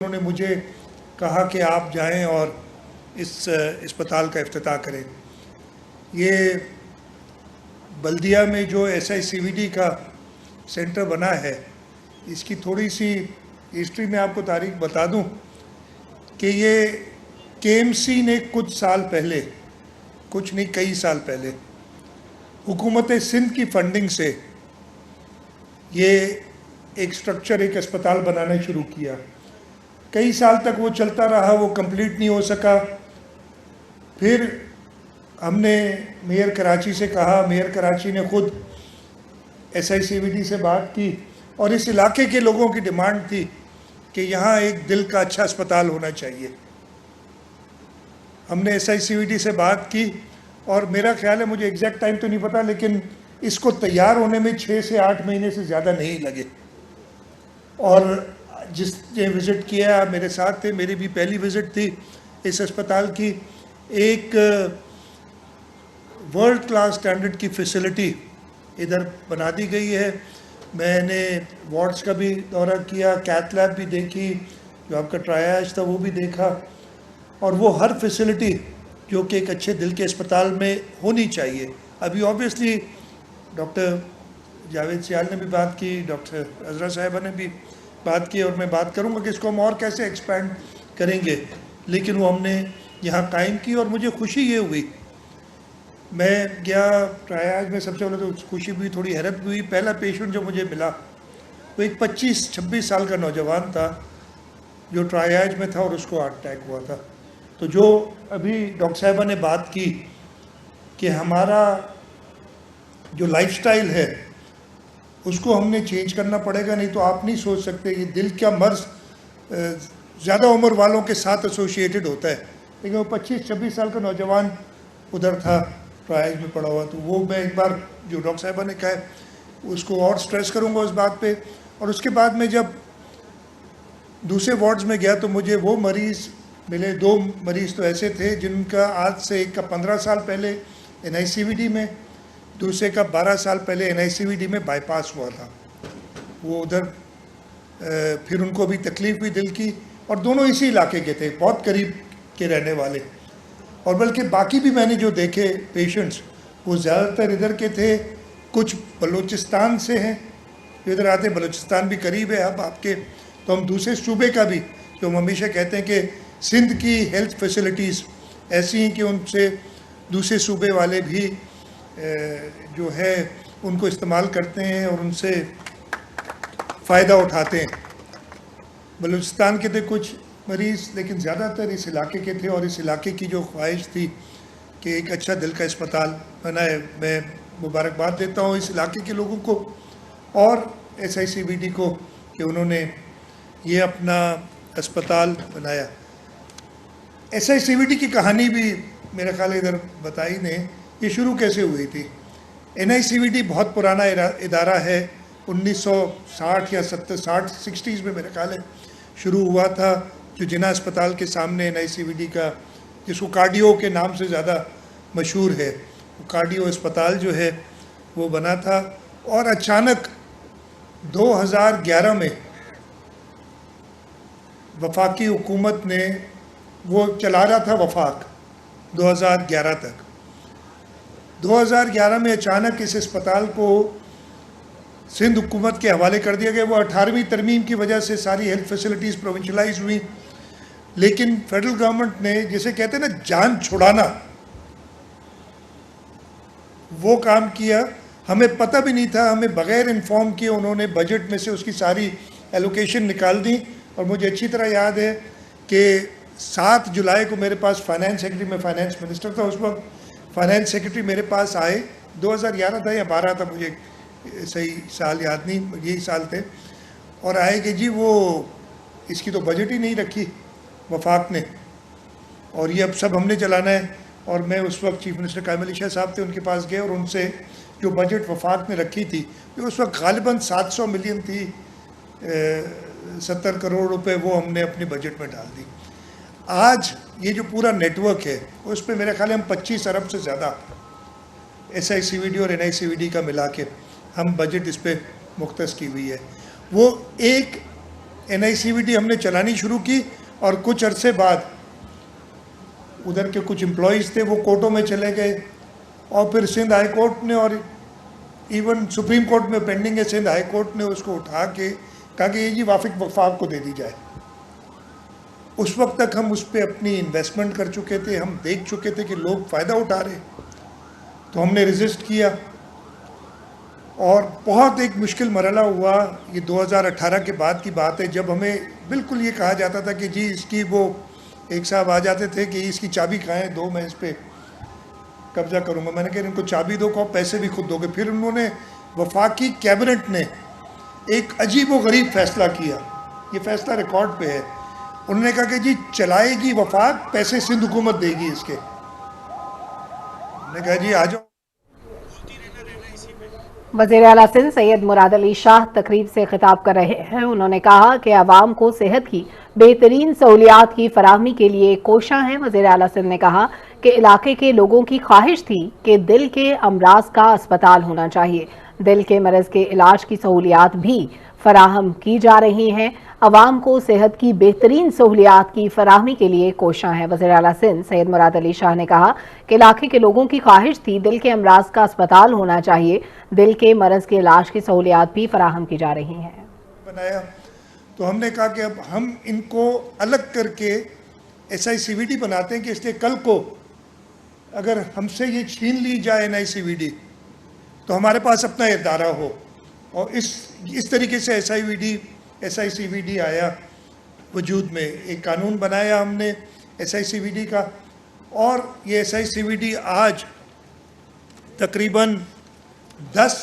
उन्होंने मुझे कहा कि आप जाएं और इस अस्पताल का इफ्तिताह करें। ये बल्दिया में जो SICVD का सेंटर बना है, इसकी थोड़ी सी हिस्ट्री में आपको तारीख बता दूं कि ये KMC ने कुछ साल पहले, कुछ नहीं कई साल पहले, हुकूमत सिंध की फंडिंग से ये एक स्ट्रक्चर, एक अस्पताल बनाना शुरू किया। कई साल तक वो चलता रहा, वो कंप्लीट नहीं हो सका। फिर हमने मेयर कराची से कहा, मेयर कराची ने खुद SICVD से बात की और इस इलाके के लोगों की डिमांड थी कि यहाँ एक दिल का अच्छा अस्पताल होना चाहिए। हमने SICVD से बात की और मेरा ख्याल है, मुझे एग्जैक्ट टाइम तो नहीं पता, लेकिन इसको तैयार होने में 6 से 8 महीने से ज़्यादा नहीं लगे। और जिसने विज़िट किया मेरे साथ थे, मेरी भी पहली विज़िट थी इस अस्पताल की। एक वर्ल्ड क्लास स्टैंडर्ड की फैसिलिटी इधर बना दी गई है। मैंने वार्ड्स का भी दौरा किया, कैथ लैब भी देखी, जो आपका ट्रायाज था वो भी देखा, और वो हर फैसिलिटी जो कि एक अच्छे दिल के अस्पताल में होनी चाहिए। अभी ऑब्वियसली डॉक्टर जावेद सियाल ने भी बात की, डॉक्टर अजरा साहिबा ने भी बात की, और मैं बात करूंगा कि इसको हम और कैसे एक्सपेंड करेंगे, लेकिन वो हमने यहाँ कायम की। और मुझे खुशी ये हुई, मैं गया ट्रायाज में, सबसे पहले तो खुशी भी, थोड़ी हैरत भी हुई। पहला पेशेंट जो मुझे मिला वो एक 25-26 साल का नौजवान था जो ट्रायाज में था और उसको हार्ट अटैक हुआ था। तो जो अभी डॉक्टर साहिबा ने बात की कि हमारा जो लाइफस्टाइल है उसको हमने चेंज करना पड़ेगा, नहीं तो आप नहीं सोच सकते कि दिल का मर्ज ज़्यादा उम्र वालों के साथ एसोसिएटेड होता है। लेकिन वो 25-26 साल का नौजवान उधर था, ट्रायल में पड़ा हुआ। तो वो मैं एक बार जो डॉक्टर साहिबा ने कहा है उसको और स्ट्रेस करूँगा उस बात पे। और उसके बाद में जब दूसरे वार्ड्स में गया तो मुझे वो मरीज़ मिले, 2 मरीज़ तो ऐसे थे जिनका आज से एक का 15 साल पहले NICVD में, दूसरे का 12 साल पहले NICVD में बाईपास हुआ था। वो उधर फिर उनको भी तकलीफ़ हुई दिल की, और दोनों इसी इलाके के थे, बहुत करीब के रहने वाले। और बल्कि बाकी भी मैंने जो देखे पेशेंट्स वो ज़्यादातर इधर के थे, कुछ बलूचिस्तान से हैं जो इधर आते, बलूचिस्तान भी करीब है अब आपके। तो हम दूसरे सूबे का भी, जो हम हमेशा कहते हैं कि सिंध की हेल्थ फैसिलिटीज़ ऐसी हैं कि उनसे दूसरे सूबे वाले भी जो है उनको इस्तेमाल करते हैं और उनसे फ़ायदा उठाते हैं। बलूचिस्तान के थे कुछ मरीज़, लेकिन ज़्यादातर इस इलाके के थे, और इस इलाके की जो ख्वाहिश थी कि एक अच्छा दिल का अस्पताल बना है। मैं मुबारकबाद देता हूँ इस इलाके के लोगों को और SICVD को कि उन्होंने ये अपना अस्पताल बनाया। SICVD की कहानी भी मेरा ख्याल इधर बताई ने, ये शुरू कैसे हुई थी। NICVD बहुत पुराना इदारा है, 1960 या 60 में मेरे ख्याल है शुरू हुआ था, जो जिना अस्पताल के सामने NICVD का, जिसको कार्डियो के नाम से ज़्यादा मशहूर है, कार्डियो अस्पताल जो है वो बना था। और अचानक 2011 में वफाकी हुकूमत ने, वो चला रहा था वफाक 2011 तक, 2011 में अचानक इस अस्पताल को सिंध हुकूमत के हवाले कर दिया गया। वो 18वीं तरमीम की वजह से सारी हेल्थ फैसिलिटीज़ प्रोविंशलाइज हुई, लेकिन फेडरल गवर्नमेंट ने, जिसे कहते हैं ना जान छुड़ाना, वो काम किया। हमें पता भी नहीं था, हमें बग़ैर इन्फॉर्म किए उन्होंने बजट में से उसकी सारी एलोकेशन निकाल दी। और मुझे अच्छी तरह याद है कि 7 जुलाई को मेरे पास फाइनेंस सेक्रेटरी, मैं फाइनेंस मिनिस्टर था उस वक्त, फाइनेंस सेक्रेटरी मेरे पास आए, 2011 था या 12 था, मुझे सही साल याद नहीं, यही साल थे। और आए कि जी वो इसकी तो बजट ही नहीं रखी वफाक ने, और ये अब सब हमने चलाना है। और मैं उस वक्त चीफ मिनिस्टर कायम अली शाह साहब थे, उनके पास गए और उनसे जो बजट वफाक ने रखी थी, जो उस वक्त गालिबन 700 मिलियन थी, 70 करोड़ रुपए, वो हमने अपने बजट में डाल दी। आज ये जो पूरा नेटवर्क है उस पर मेरे ख्याल हम 25 अरब से ज़्यादा SICVD और NICVD का मिला के हम बजट इस पर मुख्तस की हुई है। वो एक NICVD हमने चलानी शुरू की और कुछ अरसे बाद उधर के कुछ एम्प्लॉयज़ थे वो कोर्टों में चले गए और फिर सिंध हाई कोर्ट ने और इवन सुप्रीम कोर्ट में पेंडिंग है, सिंध हाई कोर्ट ने उसको उठा के कहा कि ये जी वफाक को दे दी जाए। उस वक्त तक हम उस पर अपनी इन्वेस्टमेंट कर चुके थे, हम देख चुके थे कि लोग फ़ायदा उठा रहे, तो हमने रेजिस्ट किया और बहुत एक मुश्किल मरहला हुआ। ये 2018 के बाद की बात है, जब हमें बिल्कुल ये कहा जाता था कि जी इसकी वो एक साहब आ जाते थे कि इसकी चाबी कहाँ है, दो मैं इस पर कब्जा करूँगा। मैंने कहा इनको चाबी दो को पैसे भी खुद दोगे। फिर उन्होंने वफाकी कैबिनेट ने एक अजीब व गरीब फैसला किया, ये फैसला रिकॉर्ड पे है। उन्होंने कहा कि जी चलाएगी वफाक, पैसे सिंध हुकूमत देगी इसके। मैंने कहा जी आ जाओ। वज़ीर आला सिंध सैयद मुराद अली शाह तकरीब से खिताब कर रहे हैं। उन्होंने कहा कि आवाम को सेहत की बेहतरीन सहूलियात की फराहमी के लिए कोशां हैं। वज़ीर आला सिंध ने कहा कि इलाके के लोगों की ख्वाहिश थी कि दिल के अमराज का अस्पताल होना चाहिए, दिल के मरज के इलाज की सहूलियात भी फराहम की जा रही हैं। अवाम को सेहत की बेहतरीन सहूलियात की फराहमी के लिए कोशां है। वज़ीर आला सिंध सैयद मुराद अली शाह ने कहा कि इलाके के लोगों की ख्वाहिश थी दिल के अमराज का अस्पताल होना चाहिए, दिल के मरज के इलाज की सहूलियात भी फराहम की जा रही हैं। बनाया तो हमने कहा कि अब हम इनको अलग करके SICVD बनाते हैं कि इसलिए कल को अगर हमसे ये छीन ली जाए NICVD तो हमारे पास अपना इदारा हो। और इस तरीके से SICVD आया वजूद में। एक कानून बनाया हमने SICVD का और ये SICVD आज तकरीबन 10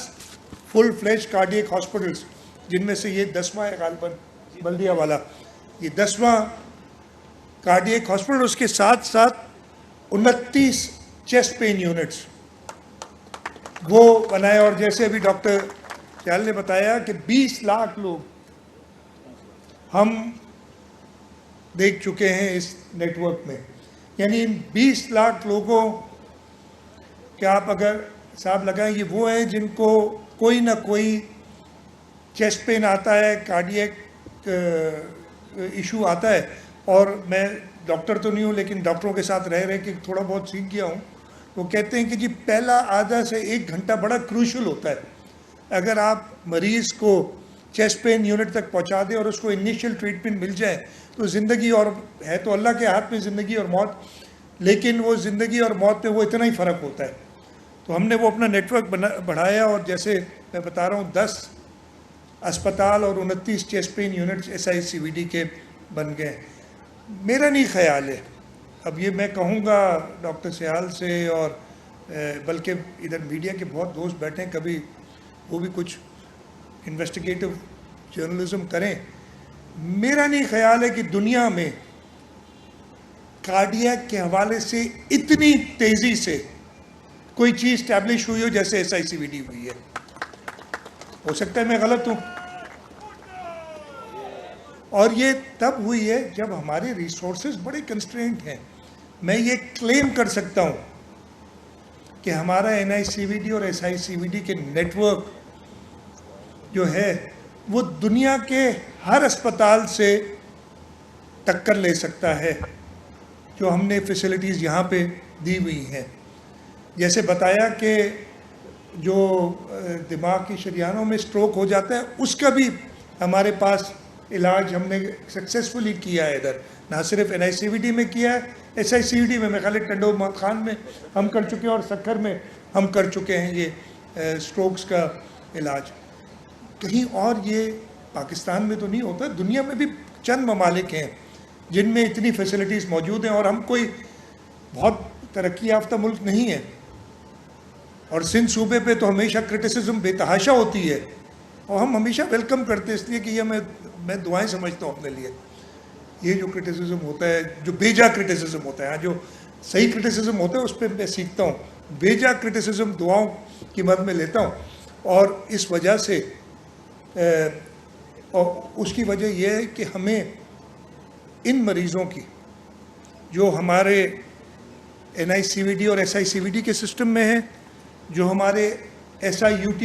फुल फ्लेज कार्डियक हॉस्पिटल्स, जिनमें से ये 10वां है गालबन बल्दिया वाला, ये 10वां कार्डियक हॉस्पिटल, उसके साथ साथ 29 चेस्ट पेन यूनिट्स वो बनाए। और जैसे अभी डॉक्टर ख्याल ने बताया कि 20 लाख लोग हम देख चुके हैं इस नेटवर्क में। यानी इन 20 लाख लोगों के आप अगर हिसाब लगाएं, ये वो हैं जिनको कोई ना कोई चेस्ट पेन आता है, कार्डियक इशू आता है। और मैं डॉक्टर तो नहीं हूँ, लेकिन डॉक्टरों के साथ रह रहे कि थोड़ा बहुत सीख गया हूँ। वो कहते हैं कि जी पहला आधा से 1 घंटा बड़ा क्रूशल होता है। अगर आप मरीज़ को चेस्ट पेन यूनिट तक पहुंचा दें और उसको इनिशियल ट्रीटमेंट मिल जाए तो ज़िंदगी, और है तो अल्लाह के हाथ में ज़िंदगी और मौत, लेकिन वो ज़िंदगी और मौत में वो इतना ही फ़र्क होता है। तो हमने वो अपना नेटवर्क बढ़ाया और जैसे मैं बता रहा हूँ 10 अस्पताल और 29 चेस्ट पेन यूनिट्स SICVD के बन गए। मेरा नहीं ख्याल है, अब ये मैं कहूँगा डॉक्टर सियाल से और बल्कि इधर मीडिया के बहुत दोस्त बैठे हैं, कभी वो भी कुछ इन्वेस्टिगेटिव जर्नलिज्म करें। मेरा नहीं ख्याल है कि दुनिया में कार्डियक के हवाले से इतनी तेज़ी से कोई चीज़ स्टैब्लिश हुई हो जैसे SICVD हुई है। हो सकता है मैं गलत हूँ, और ये तब हुई है जब हमारे रिसोर्सेज बड़े कंस्ट्रेंट हैं। मैं ये क्लेम कर सकता हूँ कि हमारा NICVD और SICVD के नेटवर्क जो है वो दुनिया के हर अस्पताल से टक्कर ले सकता है जो हमने फैसिलिटीज़ यहाँ पे दी हुई हैं। जैसे बताया कि जो दिमाग की शरियानों में स्ट्रोक हो जाता है उसका भी हमारे पास इलाज हमने सक्सेसफुली किया है। इधर ना सिर्फ NICVD में किया है, SICVD में मैं खाली टंडो खान में हम कर चुके हैं और सक्खर में हम कर चुके हैं ये स्ट्रोक्स का इलाज। कहीं और ये पाकिस्तान में तो नहीं होता, दुनिया में भी चंद ममालिक हैं जिनमें इतनी फैसिलिटीज़ मौजूद हैं और हम कोई बहुत तरक्की याफ्ता मुल्क नहीं है। और सिंध सूबे पे तो हमेशा क्रिटिसिज्म बेतहाशा होती है और हम हमेशा वेलकम करते हैं, इसलिए कि ये मैं दुआएं समझता हूँ अपने लिए। ये जो क्रिटिसिज्म होता है, जो बेजा क्रिटिसिज्म होता है, जो सही क्रिटिसिज्म होता है उस पर मैं सीखता हूँ, बेजा क्रिटिसिज्म दुआओं की मद में लेता हूँ। और इस वजह से और उसकी वजह यह है कि हमें इन मरीज़ों की जो हमारे NICVD और SICVD के सिस्टम में है, जो हमारे SIUT